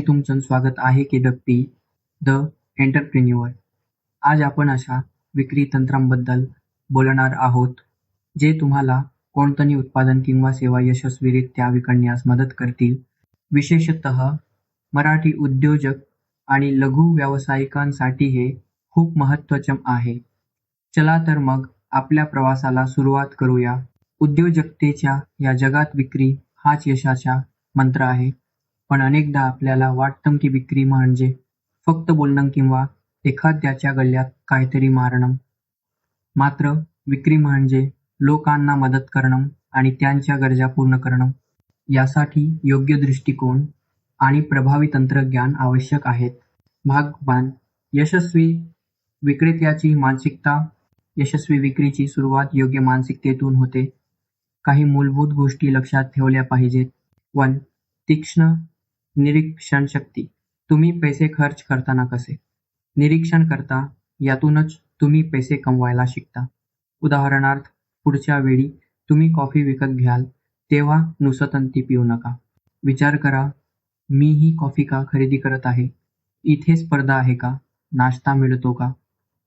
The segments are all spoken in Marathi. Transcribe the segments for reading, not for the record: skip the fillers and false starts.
तुमचं स्वागत आहे KWP द एंटरप्रेन्युअर. आज आपण अशा विक्री तंत्रांबद्दल बोलणार आहोत, जे तुम्हाला कोणतंही उत्पादन किंवा सेवा यशस्वीरित्या विकण्यास मदत करतील. विशेषतः मराठी उद्योजक आणि लघु व्यावसायिकांसाठी हे खूप महत्त्वाचे आहे. चला तर मग आपल्या प्रवासाला सुरुवात करूया. उद्योजकतेच्या या जगात विक्री हाच यशाचा मंत्र आहे. पण अनेकदा आपल्याला वाटतं की विक्री म्हणजे फक्त बोलणं किंवा एखाद्याच्या गळ्यात काहीतरी मारणं. मात्र विक्री म्हणजे लोकांना मदत करणं आणि त्यांच्या गरजा पूर्ण करणं. यासाठी योग्य दृष्टिकोन आणि प्रभावी तंत्रज्ञान आवश्यक आहेत. भाग 1. यशस्वी विक्रेत्याची मानसिकता. यशस्वी विक्रीची सुरुवात योग्य मानसिकतेतून होते. काही मूलभूत गोष्टी लक्षात ठेवल्या पाहिजेत. 1. तीक्ष्ण निरीक्षणशक्ती. तुम्ही पैसे खर्च करताना कसे निरीक्षण करता, यातूनच तुम्ही पैसे कमवायला शिकता. उदाहरणार्थ, पुढच्या वेळी तुम्ही कॉफी विकत घ्याल, तेव्हा नुसतं ती पिऊ नका. विचार करा, मी ही कॉफी का खरेदी करत आहे? इथे स्पर्धा आहे का? नाश्ता मिळतो का?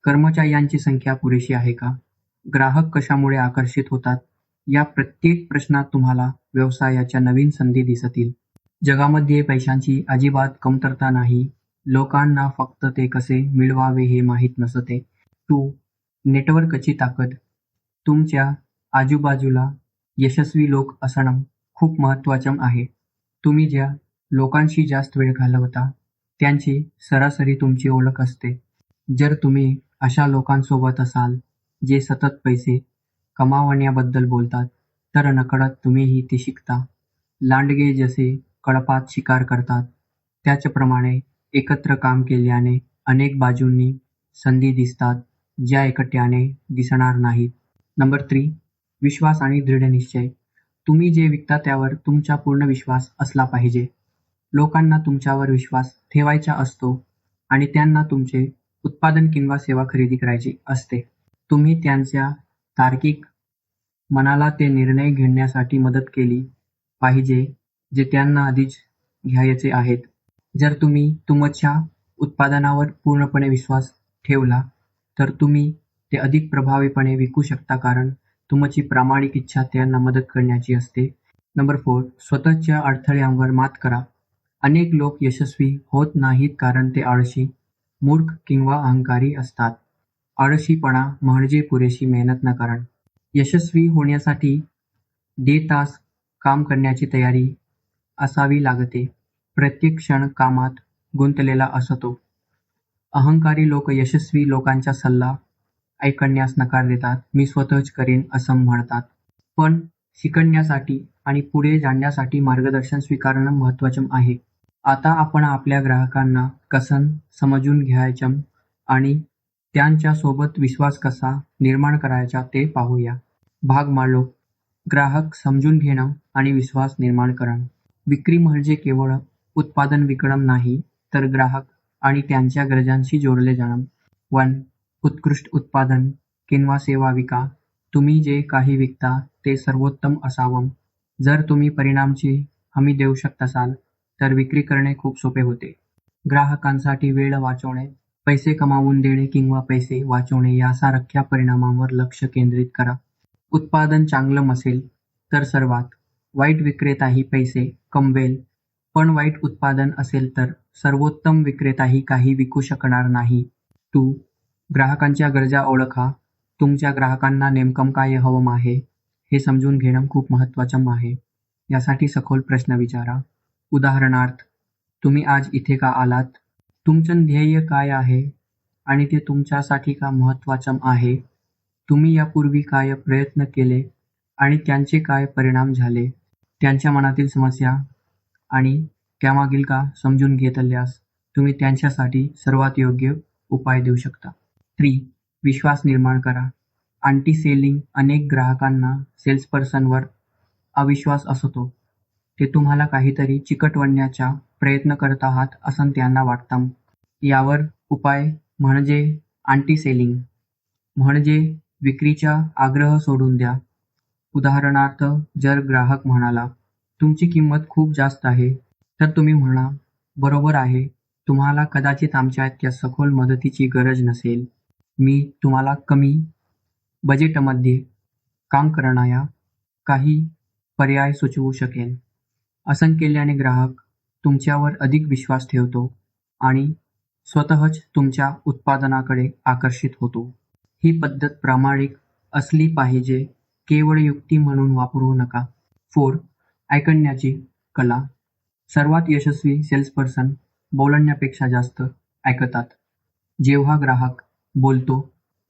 कर्मचाऱ्यांची संख्या पुरेशी आहे का? ग्राहक कशामुळे आकर्षित होतात? या प्रत्येक प्रश्नात तुम्हाला व्यवसायाच्या नवीन संधी दिसतील. जगामध्ये पैशांची अजिबात कमतरता नाही. लोकांना फक्त ते कसे मिळवावे हे माहीत नसते. 2. नेटवर्कची ताकद. तुमच्या आजूबाजूला यशस्वी लोक असणं खूप महत्त्वाचं आहे. तुम्ही ज्या लोकांशी जास्त वेळ घालवता, त्यांची सरासरी तुमची ओळख असते. जर तुम्ही अशा लोकांसोबत असाल, जे सतत पैसे कमावण्याबद्दल बोलतात, तर नकळत तुम्हीही ते शिकता. लांडगे जसे कळपात शिकार करतात, त्याचप्रमाणे एकत्र काम केल्याने अनेक बाजूंनी संधी दिसतात, ज्या एकट्याने दिसणार नाहीत. नंबर 3. विश्वास आणि दृढनिश्चय. तुम्ही जे विकता त्यावर तुमचा पूर्ण विश्वास असला पाहिजे. लोकांना तुमच्यावर विश्वास ठेवायचा असतो आणि त्यांना तुमचे उत्पादन किंवा सेवा खरेदी करायची असते. तुम्ही त्यांच्या तार्किक मनाला ते निर्णय घेण्यासाठी मदत केली पाहिजे जे त्यांना आधीच घ्यायचे आहेत. जर तुम्ही तुमच्या उत्पादनावर पूर्णपणे विश्वास ठेवला, तर तुम्ही ते अधिक प्रभावीपणे विकू शकता कारण तुमची प्रामाणिक इच्छा त्यांना मदत करण्याची असते. नंबर 4. स्वतःच्या अडथळ्यांवर मात करा. अनेक लोक यशस्वी होत नाहीत कारण ते आळशी, मूर्ख किंवा अहंकारी असतात. आळशीपणा म्हणजे पुरेशी मेहनत न करणं. यशस्वी होण्यासाठी 1.5 तास काम करण्याची तयारी असावी लागते. प्रत्येक क्षण कामात गुंतलेला असतो. अहंकारी लोक यशस्वी लोकांचा सल्ला ऐकण्यास नकार देतात. मी स्वतःच करेन असं म्हणतात. पण शिकण्यासाठी आणि पुढे जाण्यासाठी मार्गदर्शन स्वीकारणं महत्त्वाचं आहे. आता आपण आपल्या ग्राहकांना कसं समजून घ्यायचं आणि त्यांच्यासोबत विश्वास कसा निर्माण करायचा ते पाहूया. भाग मालो. ग्राहक समजून घेणं आणि विश्वास निर्माण करणं. विक्री म्हणजे केवळ उत्पादन विकणं नाही, तर ग्राहक आणि त्यांच्या गरजांशी जोडले जाणं. 1. उत्कृष्ट उत्पादन किंवा सेवा विका. तुम्ही जे काही विकता ते सर्वोत्तम असावं. जर तुम्ही परिणामाची हमी देऊ शकत असाल, तर विक्री करणे खूप सोपे होते. ग्राहकांसाठी वेळ वाचवणे, पैसे कमावून देणे किंवा पैसे वाचवणे यासारख्या परिणामांवर लक्ष केंद्रित करा. उत्पादन चांगलं नसेल तर सर्वात वाईट विक्रेताही पैसे कमवेल, पण वाईट उत्पादन असेल तर सर्वोत्तम विक्रेताही काही विकू शकणार नाही. 2. ग्राहकांच्या गरजा ओळखा. तुमच्या ग्राहकांना नेमकं काय हवं आहे हे समजून घेणं खूप महत्त्वाचं आहे. यासाठी सखोल प्रश्न विचारा. उदाहरणार्थ, तुम्ही आज इथे का आलात? तुमचं ध्येय काय आहे आणि ते तुमच्यासाठी का महत्त्वाचं आहे? तुम्ही यापूर्वी काय प्रयत्न केले आणि त्यांचे काय परिणाम झाले? त्यांच्या मनातील समस्या आणि त्यामागील का समजून घेतल्यास तुम्ही त्यांच्यासाठी सर्वात योग्य उपाय देऊ शकता. 3. विश्वास निर्माण करा. Anti selling. अनेक ग्राहकांना सेल्सपर्सनवर अविश्वास असतो. ते तुम्हाला काहीतरी चिकटवण्याचा प्रयत्न करत आहात असं त्यांना वाटतं. यावर उपाय म्हणजे अँटी सेलिंग. म्हणजे विक्रीचा आग्रह सोडून द्या. उदाहरणार्थ, जर ग्राहक म्हणाला, तुमची किंमत खूप जास्त आहे, तर तुम्ही म्हणा, बरोबर आहे. तुम्हाला कदाचित आमच्या इतक्या सखोल मदतीची गरज नसेल. मी तुम्हाला कमी बजेटमध्ये काम करणाऱ्या काही पर्याय सुचवू शकेन. असं केल्याने ग्राहक तुमच्यावर अधिक विश्वास ठेवतो आणि स्वतःच तुमच्या उत्पादनाकडे आकर्षित होतो. ही पद्धत प्रामाणिक असली पाहिजे, केवळ युक्ती म्हणून वापरू नका. 4. ऐकण्याची कला. सर्वात यशस्वी सेल्सपर्सन बोलण्यापेक्षा जास्त ऐकतात. जेव्हा ग्राहक बोलतो,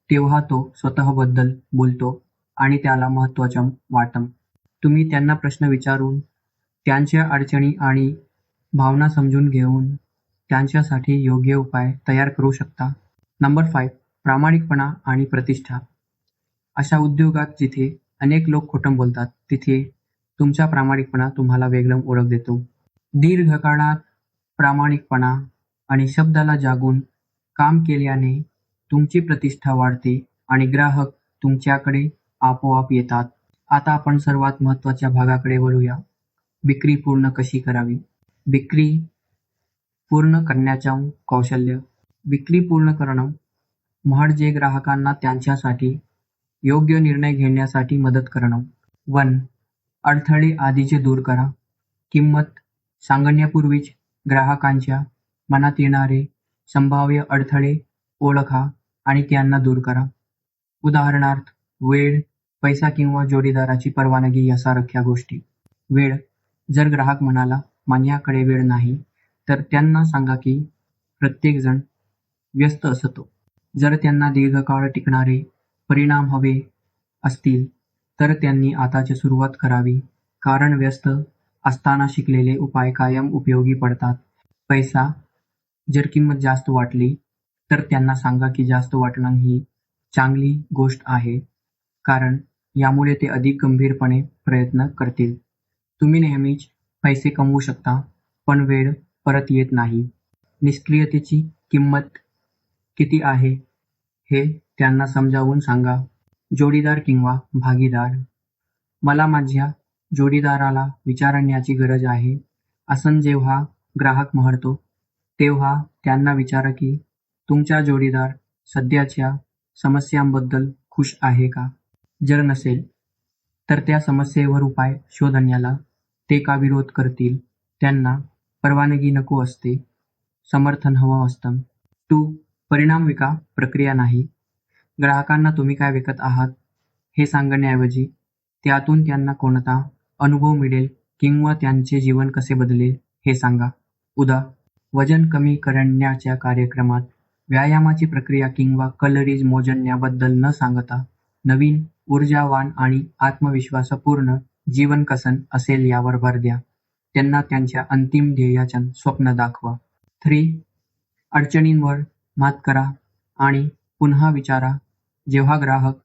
तेव्हा तो स्वतःबद्दल बोलतो आणि त्याला महत्त्वाचं वाटतं. तुम्ही त्यांना प्रश्न विचारून, त्यांच्या अडचणी आणि भावना समजून घेऊन त्यांच्यासाठी योग्य उपाय तयार करू शकता. नंबर 5. प्रामाणिकपणा आणि प्रतिष्ठा. अशा उद्योगात जिथे अनेक लोक खोटं बोलतात, तिथे तुमचा प्रामाणिकपणा तुम्हाला वेगळं ओळख देतो. दीर्घकाळात प्रामाणिकपणा आणि शब्दाला जागून काम केल्याने तुमची प्रतिष्ठा वाढते आणि ग्राहक तुमच्याकडे आपोआप येतात. आता आपण सर्वात महत्त्वाच्या भागाकडे वळूया. विक्री पूर्ण कशी करावी? विक्री पूर्ण करण्याचं कौशल्य. विक्री पूर्ण करणं म्हणजे ग्राहकांना त्यांच्यासाठी योग्य निर्णय घेण्यासाठी मदत करणं. 1. अडथळे आधीच दूर करा. किंमत सांगण्यापूर्वीच ग्राहकांच्या मनात येणारे संभाव्य अडथळे ओळखा आणि त्यांना दूर करा. उदाहरणार्थ, वेळ, पैसा किंवा जोडीदाराची परवानगी यासारख्या गोष्टी. वेळ. जर ग्राहक म्हणाला, माझ्याकडे वेळ नाही, तर त्यांना सांगा की प्रत्येकजण व्यस्त असतो. जर त्यांना दीर्घकाळ टिकणारे परिणाम हवे असतील, तर त्यांनी आताच सुरुवात करावी, कारण व्यस्त असताना शिकलेले उपाय कायम उपयोगी पडतात. पैसा. जर किंमत जास्त वाटली, तर त्यांना सांगा की जास्त वाटणं ही चांगली गोष्ट आहे, कारण यामुळे ते अधिक गंभीरपणे प्रयत्न करतील. तुम्ही नेहमीच पैसे कमवू शकता, पण वेळ परत येत नाही. निष्क्रियतेची किंमत किती आहे हे त्यांना समजावून सांगा. जोडीदार किंवा भागीदार. मला माझ्या जोडीदाराला विचारण्याची गरज आहे, असं जेव्हा ग्राहक म्हणतो, तेव्हा त्यांना विचारा की तुमचा जोडीदार सध्याच्या समस्यांबद्दल खुश आहे का? जर नसेल, तर त्या समस्येवर उपाय शोधण्याला ते का विरोध करतील? त्यांना परवानगी नको असते, समर्थन हवं असतं. 2. परिणाम विका, प्रक्रिया नाही. ग्राहकांना तुम्ही काय विकत आहात हे सांगण्याऐवजी त्यातून त्यांना कोणता अनुभव मिळेल किंवा त्यांचे जीवन कसे बदलेल हे सांगा. उदा. वजन कमी करण्याच्या कार्यक्रमात व्यायामाची प्रक्रिया किंवा कॅलरीज मोजण्याबद्दल न सांगता नवीन, ऊर्जावान आणि आत्मविश्वासपूर्ण जीवन कसं असेल यावर भर द्या. त्यांना त्यांच्या अंतिम ध्येयाचं स्वप्न दाखवा. 3. अडचणींवर मात करा आणि पुन्हा विचारा. जेव्हा ग्राहक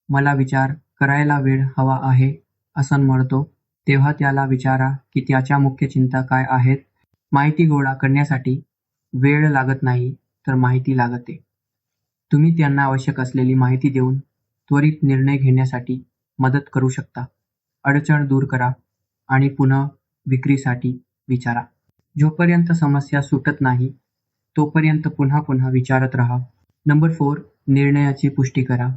मला विचार करायला वेळ हवा आहे असं म्हणतो, तेव्हा त्याला विचारा की त्याच्या मुख्य चिंता काय आहेत. माहिती गोळा करण्यासाठी वेळ लागत नाही, तर माहिती लागते. तुम्ही त्यांना आवश्यक असलेली माहिती देऊन त्वरित निर्णय घेण्यासाठी मदत करू शकता. अडचण दूर करा आणि पुन्हा विक्रीसाठी विचारा. जोपर्यंत समस्या सुटत नाही, तोपर्यंत पुन्हा पुन्हा विचारत राहा. नंबर 4. निर्णयाची पुष्टी करा.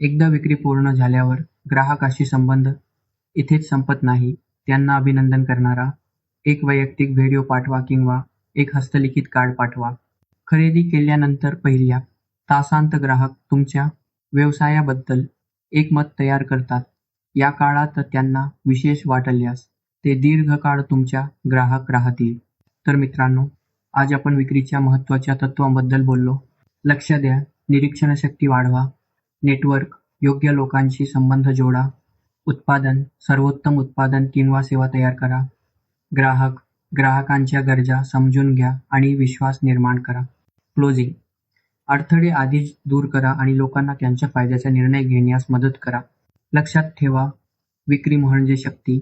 एकदा विक्री पूर्ण झाल्यावर ग्राहकाशी संबंध इथेच संपत नाही. त्यांना अभिनंदन करणारा एक वैयक्तिक व्हिडिओ पाठवा किंवा एक हस्तलिखित कार्ड पाठवा. खरेदी केल्यानंतर पहिल्या तासांत ग्राहक तुमच्या व्यवसायाबद्दल एक मत तयार करतात. या काळात त्यांना विशेष वाटल्यास ते दीर्घकाळ तुमच्या ग्राहक राहतील. तर मित्रांनो, आज आपण विक्रीच्या महत्त्वाच्या तत्त्वांबद्दल बोललो. लक्ष द्या, निरीक्षणशक्ती वाढवा, नेटवर्क, योग्य लोकांशी संबंध जोडा, उत्पादन, सर्वोत्तम उत्पादन किंवा सेवा तयार करा, ग्राहक, ग्राहकांच्या गरजा समजून घ्या आणि विश्वास निर्माण करा. क्लोजिंग. अडथळे आधीच दूर करा आणि लोकांना त्यांच्या फायद्याचा निर्णय घेण्यास मदत करा. लक्षात ठेवा, विक्री म्हणजे शक्ती,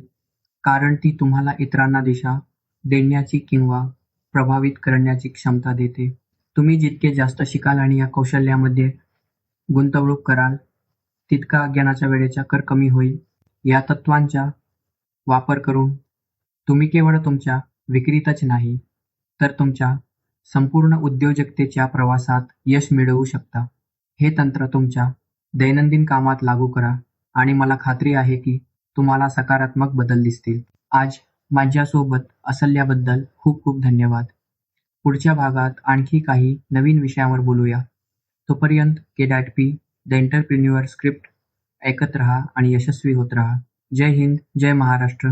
कारण ती तुम्हाला इतरांना दिशा देण्याची किंवा प्रभावित करण्याची क्षमता देते. तुम्ही जितके जास्त शिकाल आणि या कौशल्यामध्ये गुंतवणूक कराल, तितका अज्ञानाच्या वेळेचा कर कमी होईल. या तत्त्वांचा वापर करून तुम्ही केवळ तुमच्या विक्रीतच नाही, तर तुमच्या संपूर्ण उद्योजकतेच्या प्रवासात यश मिळवू शकता. हे तंत्र तुमच्या दैनंदिन कामात लागू करा आणि मला खात्री आहे की तुम्हाला सकारात्मक बदल दिसतील. आज माझ्यासोबत असल्याबद्दल खूप खूप धन्यवाद. पुढच्या भागात आणखी काही नवीन विषयावर बोलूया. तोपर्यंत K.P. द एंटरप्रेन्युअर स्क्रिप्ट ऐकत रहा आणि यशस्वी होत रहा. जय हिंद, जय महाराष्ट्र.